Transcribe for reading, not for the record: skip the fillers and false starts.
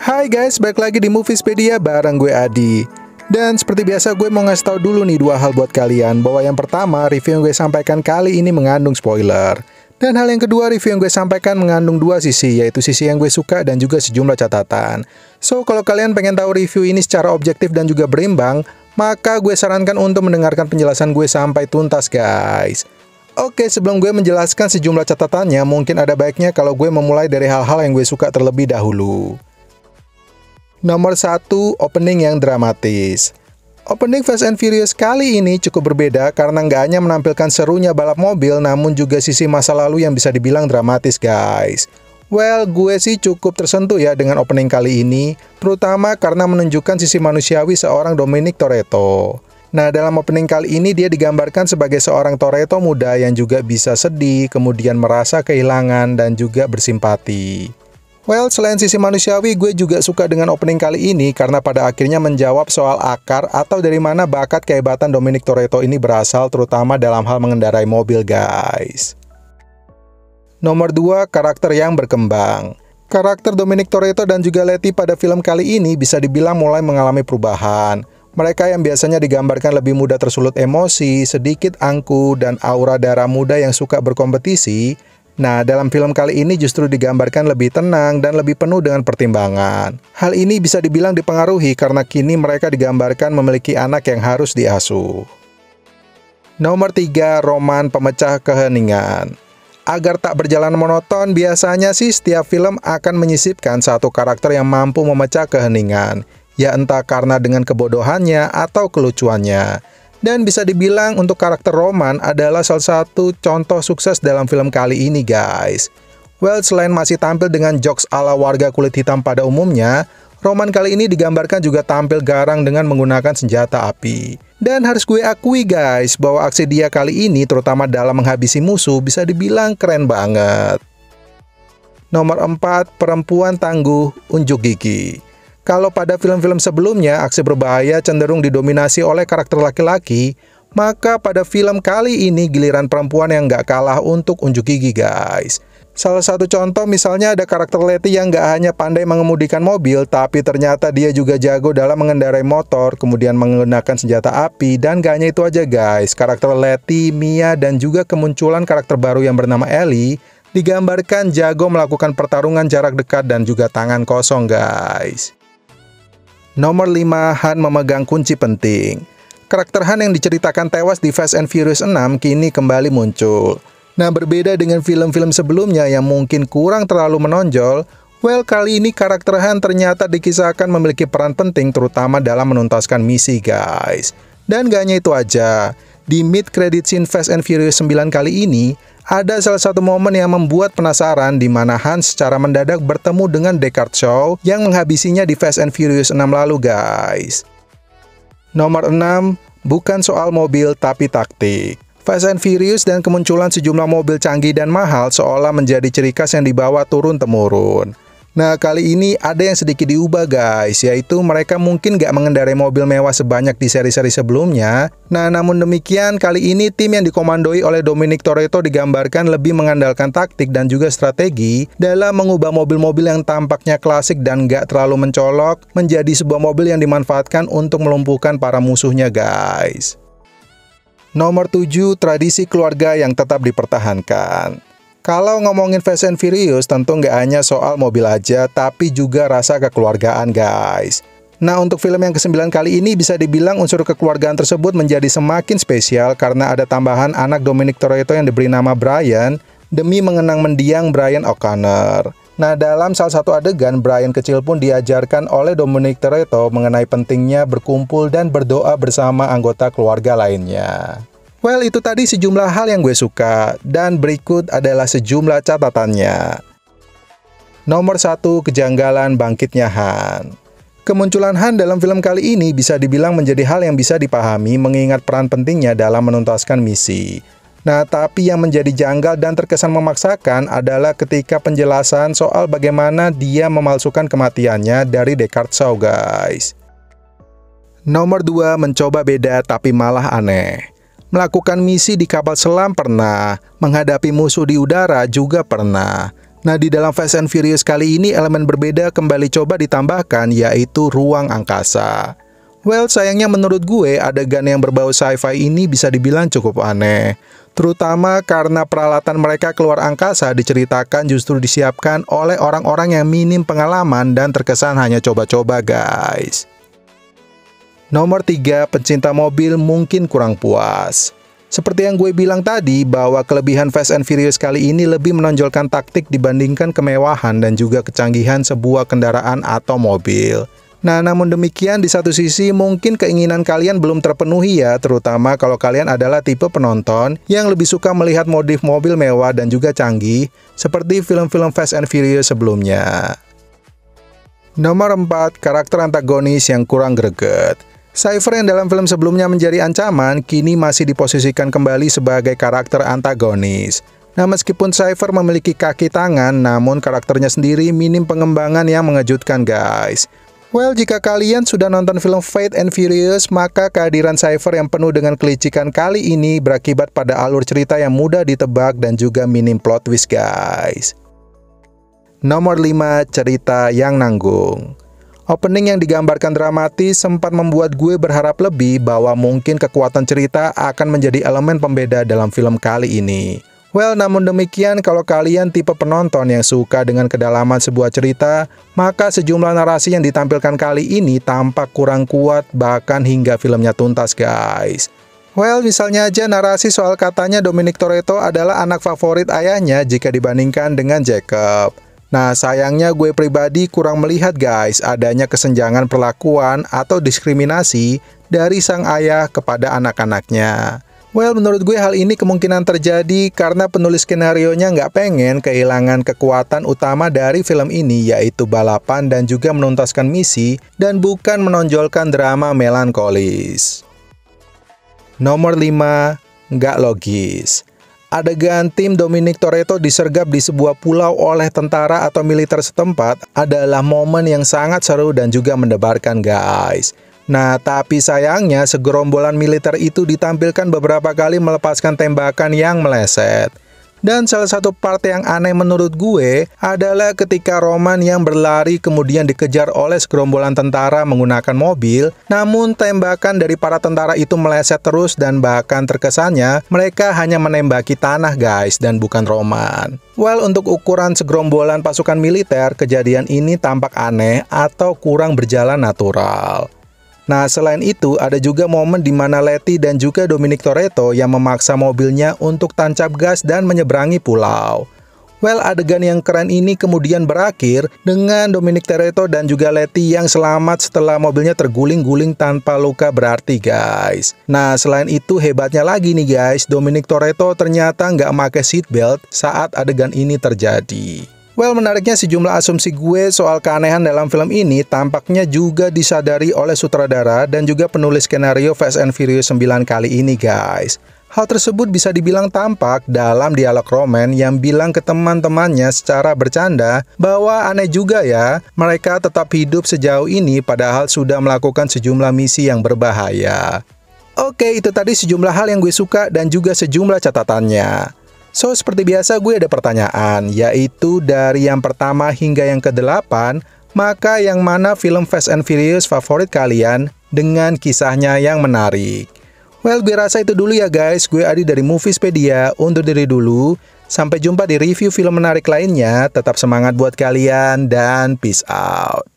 Hai guys, balik lagi di Moviespedia bareng gue Adi. Dan seperti biasa gue mau ngasih tahu dulu nih dua hal buat kalian. Bahwa yang pertama, review yang gue sampaikan kali ini mengandung spoiler. Dan hal yang kedua, review yang gue sampaikan mengandung dua sisi, yaitu sisi yang gue suka dan juga sejumlah catatan. So, kalau kalian pengen tahu review ini secara objektif dan juga berimbang, maka gue sarankan untuk mendengarkan penjelasan gue sampai tuntas guys. Oke, sebelum gue menjelaskan sejumlah catatannya, mungkin ada baiknya kalau gue memulai dari hal-hal yang gue suka terlebih dahulu. Nomor 1, opening yang dramatis. Opening Fast and Furious kali ini cukup berbeda karena nggak hanya menampilkan serunya balap mobil, namun juga sisi masa lalu yang bisa dibilang dramatis guys. Well, gue sih cukup tersentuh ya dengan opening kali ini, terutama karena menunjukkan sisi manusiawi seorang Dominic Toretto. Nah, dalam opening kali ini dia digambarkan sebagai seorang Toretto muda yang juga bisa sedih, kemudian merasa kehilangan dan juga bersimpati. Well, selain sisi manusiawi, gue juga suka dengan opening kali ini karena pada akhirnya menjawab soal akar atau dari mana bakat kehebatan Dominic Toretto ini berasal, terutama dalam hal mengendarai mobil guys. Nomor 2, karakter yang berkembang. Karakter Dominic Toretto dan juga Letty pada film kali ini bisa dibilang mulai mengalami perubahan. Mereka yang biasanya digambarkan lebih mudah tersulut emosi, sedikit angkuh, dan aura darah muda yang suka berkompetisi. Nah, dalam film kali ini justru digambarkan lebih tenang dan lebih penuh dengan pertimbangan. Hal ini bisa dibilang dipengaruhi karena kini mereka digambarkan memiliki anak yang harus diasuh. Nomor 3, roman pemecah keheningan. Agar tak berjalan monoton, biasanya sih setiap film akan menyisipkan satu karakter yang mampu memecah keheningan, ya entah karena dengan kebodohannya atau kelucuannya. Dan bisa dibilang untuk karakter Roman adalah salah satu contoh sukses dalam film kali ini guys. Well, selain masih tampil dengan jokes ala warga kulit hitam pada umumnya, Roman kali ini digambarkan juga tampil garang dengan menggunakan senjata api. Dan harus gue akui guys, bahwa aksi dia kali ini terutama dalam menghabisi musuh bisa dibilang keren banget. Nomor 4, perempuan tangguh unjuk gigi. Kalau pada film-film sebelumnya, aksi berbahaya cenderung didominasi oleh karakter laki-laki, maka pada film kali ini giliran perempuan yang nggak kalah untuk unjuk gigi guys. Salah satu contoh misalnya ada karakter Letty yang nggak hanya pandai mengemudikan mobil, tapi ternyata dia juga jago dalam mengendarai motor, kemudian menggunakan senjata api, dan gak hanya itu aja guys. Karakter Letty, Mia, dan juga kemunculan karakter baru yang bernama Ellie, digambarkan jago melakukan pertarungan jarak dekat dan juga tangan kosong guys. Nomor 5, Han memegang kunci penting. Karakter Han yang diceritakan tewas di Fast and Furious 6 kini kembali muncul. Nah, berbeda dengan film-film sebelumnya yang mungkin kurang terlalu menonjol, well, kali ini karakter Han ternyata dikisahkan memiliki peran penting terutama dalam menuntaskan misi guys. Dan gak hanya itu aja, di mid-credit scene Fast and Furious 9 kali ini, ada salah satu momen yang membuat penasaran di mana Han secara mendadak bertemu dengan Deckard Shaw yang menghabisinya di Fast and Furious 6 lalu guys. Nomor 6, bukan soal mobil tapi taktik. Fast and Furious dan kemunculan sejumlah mobil canggih dan mahal seolah menjadi ciri khas yang dibawa turun-temurun. Nah, kali ini ada yang sedikit diubah guys, yaitu mereka mungkin nggak mengendarai mobil mewah sebanyak di seri-seri sebelumnya. Nah, namun demikian kali ini tim yang dikomandoi oleh Dominic Toretto digambarkan lebih mengandalkan taktik dan juga strategi dalam mengubah mobil-mobil yang tampaknya klasik dan nggak terlalu mencolok menjadi sebuah mobil yang dimanfaatkan untuk melumpuhkan para musuhnya guys. Nomor 7, tradisi keluarga yang tetap dipertahankan. Kalau ngomongin Fast and Furious, tentu nggak hanya soal mobil aja, tapi juga rasa kekeluargaan guys. Nah, untuk film yang ke-9 kali ini bisa dibilang unsur kekeluargaan tersebut menjadi semakin spesial karena ada tambahan anak Dominic Toretto yang diberi nama Brian demi mengenang mendiang Brian O'Connor. Nah, dalam salah satu adegan, Brian kecil pun diajarkan oleh Dominic Toretto mengenai pentingnya berkumpul dan berdoa bersama anggota keluarga lainnya. Well, itu tadi sejumlah hal yang gue suka, dan berikut adalah sejumlah catatannya. Nomor 1, kejanggalan bangkitnya Han. Kemunculan Han dalam film kali ini bisa dibilang menjadi hal yang bisa dipahami mengingat peran pentingnya dalam menuntaskan misi. Nah, tapi yang menjadi janggal dan terkesan memaksakan adalah ketika penjelasan soal bagaimana dia memalsukan kematiannya dari Deckard Shaw guys. Nomor 2, mencoba beda tapi malah aneh. Melakukan misi di kapal selam pernah, menghadapi musuh di udara juga pernah. Nah, di dalam Fast and Furious kali ini elemen berbeda kembali coba ditambahkan, yaitu ruang angkasa. Well, sayangnya menurut gue adegan yang berbau sci-fi ini bisa dibilang cukup aneh. Terutama karena peralatan mereka keluar angkasa diceritakan justru disiapkan oleh orang-orang yang minim pengalaman dan terkesan hanya coba-coba, guys. Nomor 3, pencinta mobil mungkin kurang puas. Seperti yang gue bilang tadi, bahwa kelebihan Fast and Furious kali ini lebih menonjolkan taktik dibandingkan kemewahan dan juga kecanggihan sebuah kendaraan atau mobil. Nah, namun demikian di satu sisi mungkin keinginan kalian belum terpenuhi ya, terutama kalau kalian adalah tipe penonton yang lebih suka melihat modif mobil mewah dan juga canggih, seperti film-film Fast and Furious sebelumnya. Nomor 4, karakter antagonis yang kurang greget. Cypher yang dalam film sebelumnya menjadi ancaman, kini masih diposisikan kembali sebagai karakter antagonis. Nah, meskipun Cypher memiliki kaki tangan, namun karakternya sendiri minim pengembangan yang mengejutkan, guys. Well, jika kalian sudah nonton film Fast and Furious, maka kehadiran Cypher yang penuh dengan kelicikan kali ini berakibat pada alur cerita yang mudah ditebak dan juga minim plot twist, guys. Nomor 5, cerita yang nanggung. Opening yang digambarkan dramatis sempat membuat gue berharap lebih bahwa mungkin kekuatan cerita akan menjadi elemen pembeda dalam film kali ini. Well, namun demikian kalau kalian tipe penonton yang suka dengan kedalaman sebuah cerita, maka sejumlah narasi yang ditampilkan kali ini tampak kurang kuat bahkan hingga filmnya tuntas, guys. Well, misalnya aja narasi soal katanya Dominic Toretto adalah anak favorit ayahnya jika dibandingkan dengan Jacob. Nah, sayangnya gue pribadi kurang melihat, guys, adanya kesenjangan perlakuan atau diskriminasi dari sang ayah kepada anak-anaknya. Well, menurut gue hal ini kemungkinan terjadi karena penulis skenarionya nggak pengen kehilangan kekuatan utama dari film ini, yaitu balapan dan juga menuntaskan misi, dan bukan menonjolkan drama melankolis. Nomor 5, nggak logis. Adegan tim Dominic Toretto disergap di sebuah pulau oleh tentara atau militer setempat adalah momen yang sangat seru dan juga mendebarkan, guys. Nah, tapi sayangnya segerombolan militer itu ditampilkan beberapa kali melepaskan tembakan yang meleset. Dan salah satu part yang aneh menurut gue adalah ketika Roman yang berlari kemudian dikejar oleh segerombolan tentara menggunakan mobil, namun tembakan dari para tentara itu meleset terus dan bahkan terkesannya mereka hanya menembaki tanah, guys, dan bukan Roman. Well, untuk ukuran segerombolan pasukan militer, kejadian ini tampak aneh atau kurang berjalan natural. Nah, selain itu, ada juga momen di mana Letty dan juga Dominic Toretto yang memaksa mobilnya untuk tancap gas dan menyeberangi pulau. Well, adegan yang keren ini kemudian berakhir dengan Dominic Toretto dan juga Letty yang selamat setelah mobilnya terguling-guling tanpa luka berarti, guys. Nah, selain itu hebatnya lagi nih, guys, Dominic Toretto ternyata nggak pakai seatbelt saat adegan ini terjadi. Well, menariknya sejumlah asumsi gue soal keanehan dalam film ini tampaknya juga disadari oleh sutradara dan juga penulis skenario Fast and Furious 9 kali ini, guys. Hal tersebut bisa dibilang tampak dalam dialog Roman yang bilang ke teman-temannya secara bercanda bahwa aneh juga ya, mereka tetap hidup sejauh ini padahal sudah melakukan sejumlah misi yang berbahaya. Oke, itu tadi sejumlah hal yang gue suka dan juga sejumlah catatannya. So, seperti biasa gue ada pertanyaan, yaitu dari yang pertama hingga yang ke-8, maka yang mana film Fast and Furious favorit kalian dengan kisahnya yang menarik? Well, gue rasa itu dulu ya, guys. Gue Adi dari Moviespedia, undur diri dulu. Sampai jumpa di review film menarik lainnya. Tetap semangat buat kalian dan peace out.